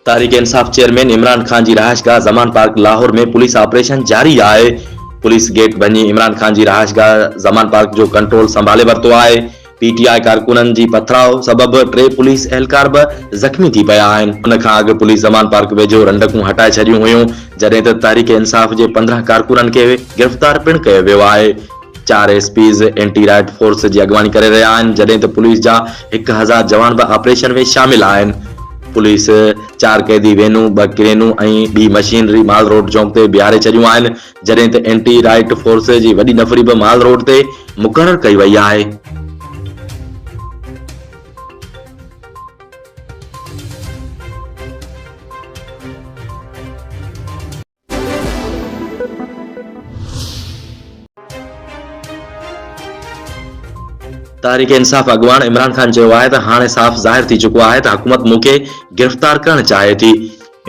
Tehreek Insaf chairman Imran Khan जी रहायशगाह Zaman park Lahore में police operation जारी है। पुलिस गेट बनी इमरान खान जी रहायशगाह जमान पार्क जो कंट्रोल संभाले वरतो है। पीटीआई कारकुननि जी पथराव सबब 3 पुलिस एहलकार जख्मी थी पिया आहिनि। उन खां अॻु पुलिस जमान पार्क वेझो रंडकूं हटाए छॾियूं हुयूं, जॾहिं त तहरीक इंसाफ जे 15 कारकुननि खे गिरफ़्तार पिण कयो वियो आहे। 4 एसपीज़ एंटी राइट फोर्स जी अॻवानी करे रहिया आहिनि, जॾहिं त पुलिस जा 1000 जवान ऑपरेशन में शामिल आहिनि। पुलिस 4 कैदी वेनू, 2 क्रेनूं ऐं ॿी मशीनरी माल रोड चौक ते बीहारे छॾियूं आहिनि, जॾहिं त एंटी राइट फोर्स जी वॾी नफ़री माल रोड ते मुक़ररु कई वई आहे। तहरीक इंसाफ अगवान इमरान खान चयो आहे त हाणे साफ़ ज़ाहिर थी चुको आहे त हुकूमत मूंखे गिरफ़्तार करणु चाहे थी।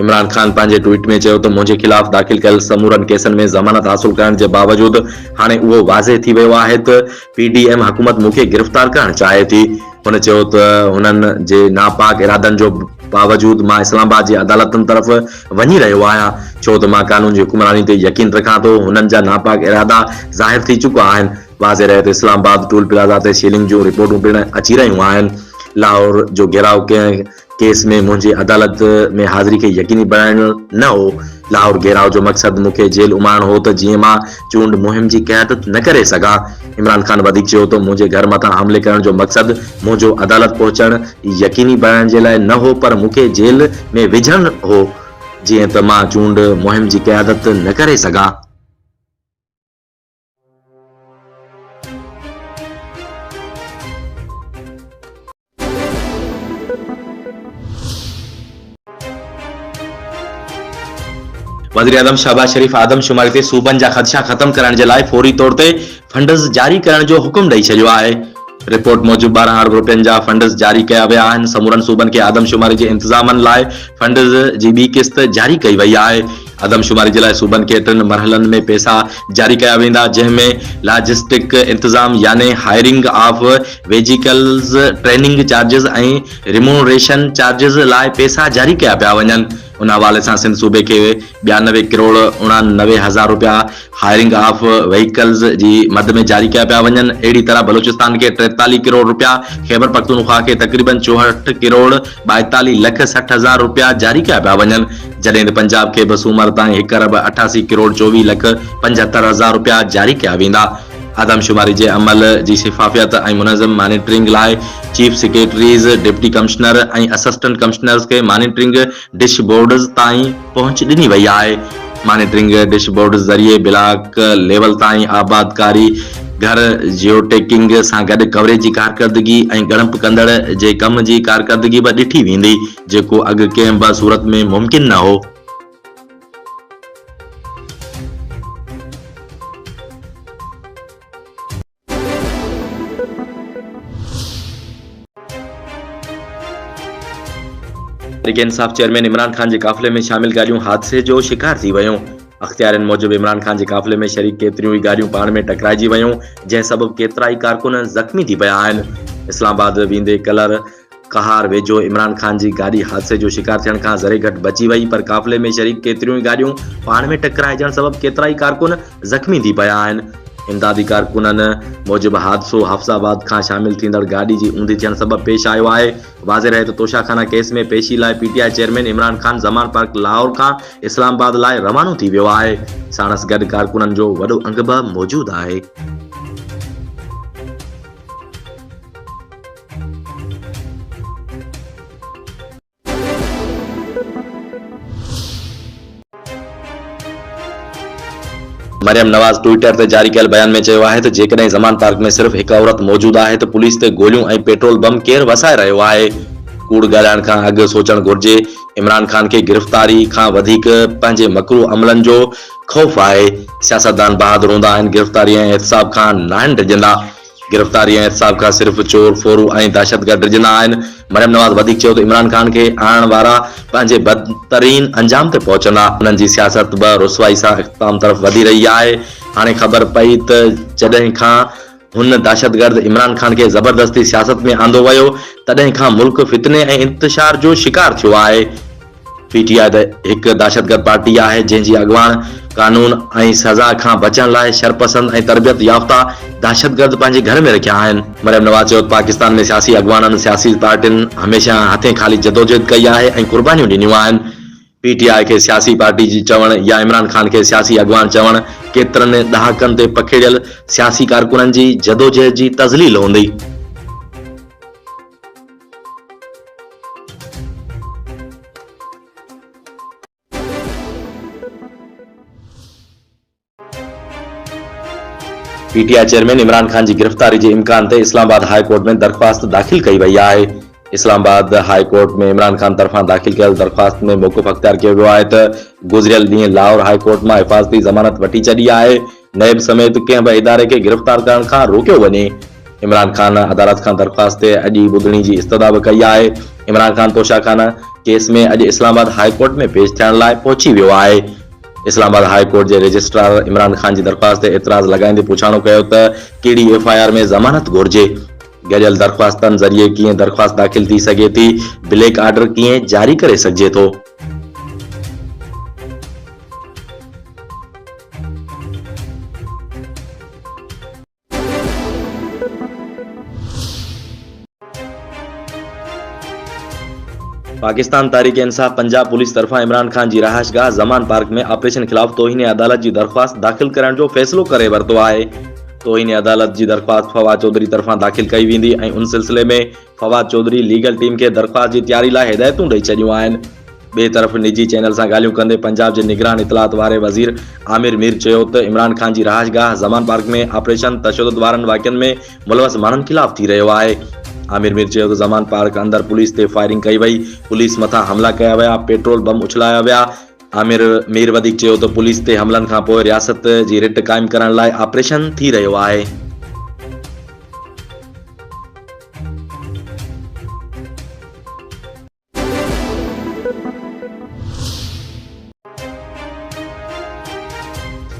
इमरान खान पंहिंजे ट्वीट में चयो त मुंहिंजे खिलाफ़ दाख़िल कयल समूरनि केसनि में ज़मानत हासिल करण जे बावजूद हाणे उहो वाज़े थी वियो आहे त पीडीएम हुकूमत मूंखे गिरफ़्तार करणु चाहे थी। हुन चयो त हुननि जे नापाक इरादनि जो बावजूद मां इस्लामाबाद जी अदालतुनि तरफ़ वञी रहियो आहियां, छो त मां कानून जी हुक्मरानी ते यकीन रखां थो। हुननि जा नापाक इरादा ज़ाहिर थी चुका आहिनि। वाज़े रहे त इस्लामाबाद टूल प्लाज़ा ते सीलिंग जूं रिपोर्टूं पिण अची रहियूं आहिनि। लाहौर जो घेराव केस में मुंहिंजी अदालत में हाज़िरी खे यकीनी बणाइणु न हो। लाहौर घेराव जो मक़सदु मूंखे जेल उमाइणु हो त जीअं मां चूंड मुहिम जी क़यादत न करे सघां। इमरान खान वधीक चयो त मुंहिंजे घर मथां हमले करण जो मक़सदु मुंहिंजो अदालत पहुचणु यकीनी बणाइण जे लाइ न हो, पर मूंखे जेल में विझणु हो जीअं त मां चूंड मुहिम जी क़यादत न करे सघां। वज़ीर आज़म शहबाज शरीफ आदमशुमारी ते सूबनि जा ख़दशा ख़त्म करण जे लाइ फौरी तौर ते फंड्स जारी करण जो हुकुम ॾेई छॾियो आहे। रिपोर्ट मूजिब 12 अरब रुपयनि जा फंड्स जारी कया विया आहिनि। समूरनि सूबनि खे आदमशुमारी जे इंतज़ामनि लाइ फंड्स जी ॿी किस्त जारी कई वई आहे। आदमशुमारी जे लाइ सूबनि खे 3 मरहलनि में पैसा जारी कया वेंदा, जंहिंमें लॉजिस्टिक इंतज़ाम यानी hiring of vesicles, training charges ऐं रिम्यूनरेशन चार्जिस लाइ पैसा जारी कया पिया वञनि। उन हवाले सां सिंध सूबे खे 92 करोड़ 89 हज़ार रुपया हायरिंग ऑफ व्हीकल्स जी मद में जारी कया पिया वञनि। अहिड़ी तरह बलूचिस्तान खे 43 करोड़ रुपया, खैबर पख्तूनख्वा खे तक़रीबन 64 करोड़ 42 लख 60 हज़ार रुपया जारी कया पिया वञनि, जॾहिं त पंजाब खे बि सूमर ताईं 1 अरब 88 करोड़ 24 लख 75 हज़ार रुपया जारी कया वेंदा। आदमशुमारी जे अमल जी शिफाफ़ियत ऐं मुनज़्ज़म मॉनिटरिंग लाइ चीफ सेक्रेटरीज़, डिप्टी कमिश्नर ऐं असिस्टेंट कमिश्नर्स खे मॉनिटरिंग डैशबोर्ड्स ताईं पहुच ॾिनी वई आहे। मॉनिटरिंग डैशबोर्ड्स ज़रिए ब्लॉक लेवल ताईं आबादकारी, घर जियोटैगिंग सां गॾु कवरेज जी कारकर्दगी ऐं ॻणप कंदड़ जे कम जी कारकर्दगी बि ॾिठी वेंदी, जेको अॻु कंहिं बि सूरत में मुमकिन न हो। तहरीक इंसाफ चेयरमैन इमरान खान जे काफ़िले में शामिल गाॾियूं हादसे जो शिकार थी वयूं। अख़्तियारनि मूजिब इमरान खान जे काफ़िले में शरीक केतिरियूं ई गाॾियूं पाण में टकराइजी वयूं, जंहिं सबबु केतिरा ई कारकुन ज़ख्मी थी पिया आहिनि। इस्लामाबाद वेंदे कलर कहार वेझो इमरान खान जी गाॾी हादसे जो शिकार थियण खां ज़रे घटि बची वई, पर काफ़िले में शरीक केतिरियूं ई गाॾियूं पाण में टकराइजण सबबु केतिरा ई कारकुन ज़ख्मी थी पिया आहिनि। इमदादी कारकुननि मूजिब हादसो हफ्साबाद खां शामिल थींदड़ गाॾी जी ऊंधी थियण सबबु पेश आयो आहे। वाज़े रहे त तोशाखाना केस में पेशी लाइ PTI chairman Imran Khan Zaman park Lahore खां इस्लामाबाद लाइ रवानो थी वियो आहे। साणस गॾु कारकुननि जो वॾो अंग बि मौजूदु आहे। मरियम नवाज़ ट्विटर ते जारी कयल बयान में चयो आहे त जेकॾहिं ज़मान पार्क में सिर्फ़ हिकु औरत मौजूदु आहे त पुलिस ते गोलियूं ऐं पेट्रोल बम केरु वसाए रहियो आहे। कूड़ ॻाल्हाइण खां अॻु सोचणु घुर्जे। इमरान खान खे गिरफ़्तारी खां वधीक पंहिंजे मकरू अमलनि जो ख़ौफ़ आहे। सियासतदान बहादुर हूंदा आहिनि, गिरफ़्तारी ऐं एहतिसाब खां नाहिनि डिॼंदा। गिरफ़्तारी ऐं एहतिसाब खां सिर्फ़ चोर फोरू ऐं दहशतगर्द डिॼंदा आहिनि। मरियम नवाज़ वधीक चयो त इमरान खान खे आणण वारा पंहिंजे बदतरीन अंजाम ते पहुचंदा। उन्हनि जी सियासत बि रुसवाई सां इख़्तिताम तरफ़ वधी रही आहे। हाणे ख़बर पई त जॾहिं खां हुन दहशतगर्द इमरान खान खे ज़बरदस्ती सियासत में आंदो वियो, तॾहिं खां मुल्क फितने ऐं इंतशार जो शिकार थियो आहे। पीटीआई एक दहशतगर्द पार्टी है जैसी अगवान कानून ऐं सज़ा खां बचण लाइ शरपसंद ऐं तरबियत याफ़्ता दहशतगर्द पंहिंजे घर में रखिया आहिनि। मरियम नवाज़ चयो पाकिस्तान में सियासी अगवाननि सियासी पार्टियुनि हमेशह हथे खाली जदोजहद कई है ऐं कुर्बानियूं ॾिनियूं आहिनि। पीटीआई के सियासी पार्टी जी चवण या इमरान खान के सियासी अगवान चवण केतिरनि ॾहाकनि ते पखेड़ियल सियासी कारकुननि जी जदोजहद जी तज़लील हूंदी। पीटीआई चेयरमैन इमरान खान की गिरफ्तारी के इम्कान ते इस्लामाबाद हाई कोर्ट में दरख्वास्त दाखिल कई वही है। इस्लामाबाद हाई कोर्ट में इमरान खान तरफा दाखिल कयल दरख्वास्त में मौक़िफ़ अख्तियार किया वियो आहे त गुज़िरियल ॾींहुं लाहौर हाई कोर्ट में हिफ़ाज़ती ज़मानत वठी छॾी आहे। नैब समेत कंहिं बि इदारे के गिरफ्तार करण खां रोकियो वञे। इमरान खान अदालत खां दरख्वास्त ते अॼु ॿुधणी जी इस्तदा बि कई आहे। इमरान खान तोशाखाना केस में अॼु इस्लामाबाद हाई कोर्ट में पेश थियण लाइ पहुची वियो आहे। इस्लामाबाद हाई कोर्ट के रजिस्ट्रार इमरान खान की दरख्वास्त ते एतराज़ लगाईंदे पुछाणो कयो त कहिड़ी एफआईआर में ज़मानत घुर्जे, गॾियल दरख्वास्तनि ज़रिए कीअं दरख्वास्त दाखिल थी सघे थी, ब्लैक आर्डर कीअं जारी करे सघिजे थो। पाकिस्तान तहरीक इंसाफ पंजाब पुलिस तरफा इमरान खान की रहायशगाह जमान पार्क में ऑपरेशन खिलाफ तोहीन अदालत की दरख्वास्त दाखिल करण जो फैसलो करे वरतो है। तोहीन अदालत की दरख्वास्त फवाद चौधरी तरफा दाखिल कई वेंदी ऐं उन सिलसिले में फवाद चौधरी लीगल टीम के दरख्वास्त की तैयारी लाइ हिदायतूं ॾेई छॾियूं आहिनि। ॿिए तरफ़ निजी चैनल सां ॻाल्हियूं कंदे पंजाब के निगरान इतलात वारे वज़ीर आमिर मीर चयो त इमरान खान की रहायशगाह जमान पार्क में ऑपरेशन तशद्दुद वारनि वाक़िअनि में मुलवस माण्हुनि खिलाफ थी रहियो आहे। आमिर मीर चयो त जमान पार्क अंदर पुलिस ते फायरिंग कई वई, पुलिस मथा हमला कया विया, पेट्रोल बम उछलाया विया। आमिर मीर वधीक चयो त पुलिस ते हमलनि खां पोइ रियासत जी रिट क़ाइम करण लाइ ऑपरेशन थी रहियो आहे।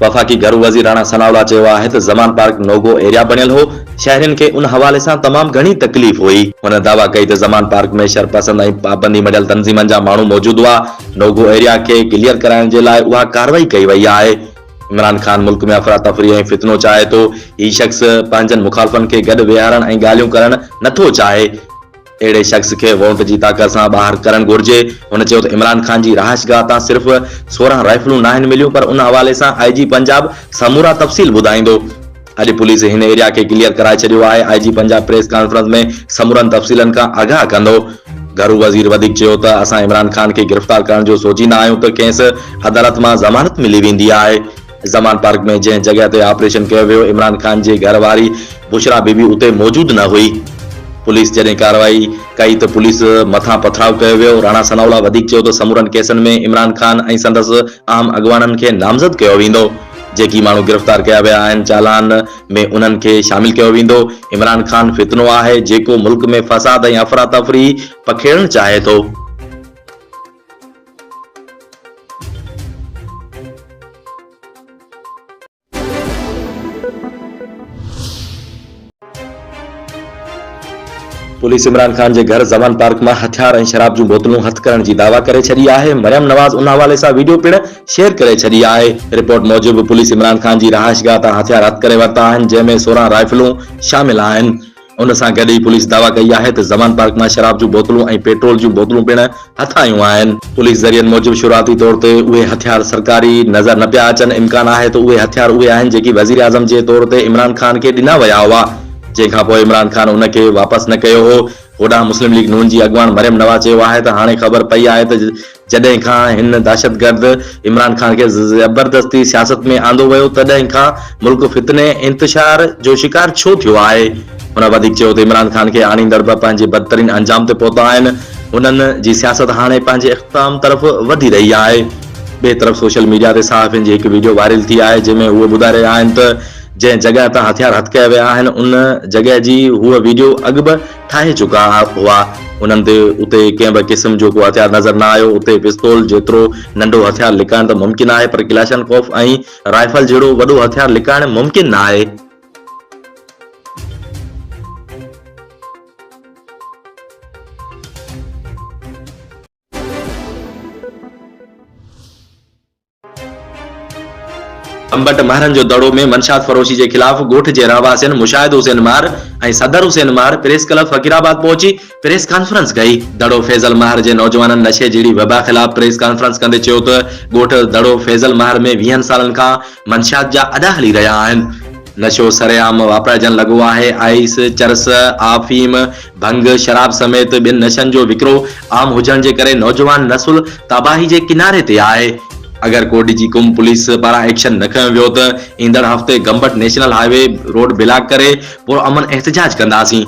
वफाकी घर वज़ीर राणा सनाउल्ला चयो आहे त ज़मान पार्क नोगो एरिया बनियल हो, शहरियुनि खे उन हवाले सां तमाम घणी तकलीफ़ हुई। हुन दावा कई त ज़मान पार्क में शरपसंद ऐं पाबंदी मटियल तंज़ीमनि जा माण्हू मौजूद हुआ। नोगो एरिया के क्लियर कराइण जे लाइ उहा कार्रवाई कई वई आहे। इमरान खान मुल्क में अफरा तफरी ऐं फितनो चाहे थो। ही शख्स पंहिंजनि मुखालफ़नि खे गॾु वेहारण ऐं ॻाल्हियूं करण नथो चाहे। अहिड़े शख्स के वोट जी ताकत से बाहर करण घुर्जे। हुन चयो त इमरान खान जी रहायशगाह तां सिर्फ 16 राइफलूं नाहिनि मिलियूं, पर उन हवाले सां आईजी पंजाब समूरा तफ़सील ॿुधाईंदो। अॼु पुलिस हिन एरिया के क्लियर कराए छॾियो आहे। आईजी पंजाब प्रेस कॉन्फ्रेंस में समूरनि तफ़सीलनि खां आगाह कंदो। घरू वज़ीर वधीक चयो त असां इमरान खान के गिरफ्तार करण जो सोचींदा आहियूं त खेसि अदालत मां ज़मानत मिली वेंदी आहे। जमान पार्क में जंहिं जगह ते ऑपरेशन कयो वियो, इमरान खान जी घरवारी बुशरा बीबी उते मौजूद न हुई। पुलिस जॾहिं कार्रवाई कई तो पुलिस मथा पथराव कयो वियो। राणा सनाउल्ला वधीक चयो त समूरनि केसनि में इमरान खान ऐं संदसि अहम अगवाननि खे नामज़द कयो वेंदो। जेकी माण्हू गिरफ्तार कया विया आहिनि, चालान में उन्हनि खे शामिल कयो वेंदो। इमरान खान फितनो आहे जेको मुल्क में फसाद ऐं अफरा तफरी पखेड़ण चाहे थो। पुलिस इमरान खान के घर जमान पार्क में हथियार और शराब जूं बोतलूं हथ करण की दावा करे छड़ी है। मरियम नवाज उन हवाले से वीडियो पिण शेयर करे छड़ी है। रिपोर्ट मूजिब पुलिस इमरान खान की रहायशगाह तां हथियार हथ करे वरता आहिनि, जंहिंमें 16 राइफलूं शामिल आहिनि। उन सां गॾु ई पुलिस दावा कई है त जमान पार्क में शराब जूं बोतलूं ऐं पेट्रोल जूं बोतलूं पिण हथायूं आहिनि। पुलिस ज़रियनि मूजिब शुरुआती तौर ते उहे हथियार सरकारी नज़र न पिया अचनि। इम्कान है तो उहे हथियार उहे आहिनि जेकी वज़ीर आज़म के तौर ते इमरान खान के ॾिना विया हुआ, जंहिंखां पोइ इमरान खान उनखे वापसि न कयो हो। होॾां मुस्लिम लीग नून जी अगवान मरियम नवाज चयो आहे त हाणे ख़बर पई आहे त जॾहिं खां हिन दहशतगर्द इमरान खान के ज़बरदस्ती सियासत में आंदो वियो, तॾहिं खां मुल्क फितने इंतशार जो शिकार छो थियो आहे। हुन वधीक चयो त इमरान खान के आणींदड़ पंहिंजे बदतरीन अंजाम ते पहुता आहिनि। उन्हनि जी सियासत हाणे पंहिंजे इख्तिताम तरफ़ वधी रही आहे। ॿिए तरफ़ सोशल मीडिया ते सहाफ़ियुनि जी हिकु वीडियो वायरल थी आहे, जंहिंमें उहे ॿुधाए रहिया आहिनि त जंहिं जगह तां हथियार हथ कया विया आहिनि, उन जगह जी हूअ वीडियो अॻु बि ठाहे चुका हुआ। उन्हनि ते उते कंहिं बि क़िस्म जो को हथियार नज़र न आयो। उते पिस्तौल जेतिरो नंढो हथियार लिकाइण त मुमकिन आहे, पर क्लाशनकोफ ऐं राइफल जहिड़ो वॾो हथियार लिकाइण मुमकिन न आहे। अंबट महरन जो दड़ो में मनशात फरोशी के खिलाफ गोठ के रहवासियन मुशाहिद हुसैन मार और सदर हुसैन मार प्रेस क्लब फकीराबाद पहुंची प्रेस कॉन्फ्रेंस कई। दड़ो फैजल महर के नौजवान नशे जड़ी वबा खिलाफ प्रेस कॉन्फ्रेंस कंदे चयो त गोठ दड़ो फैजल महर में 20 सालन का मनशात जा अदा हली रहा आहिनि। नशो सरेआम वापराइजन लगो है। आइस, चरस, आफीम, भंग, शराब समेत बिन नशन जो विक्रो आम हुजण जे करे नौजवान नस्ल तबाही के किनारे ते आहे। अगर को डीजी कुम पुलिस पारा एक्शन न खयो वियो त ईंदड़ हफ्ते Gambat national highway road block करे पूरो अमन एहतजाज कंदासीं।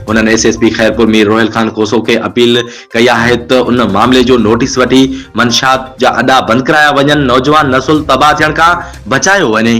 उन्होंने एसएसपी खैरपुर मीर रोहिल खान कोसो के अपील कई है त उन मामले जो नोटिस वठी मनशात जा अड्डा बंद कराया वञनि, नौजवान नस्ल तबाह थियण खां बचायो वञे।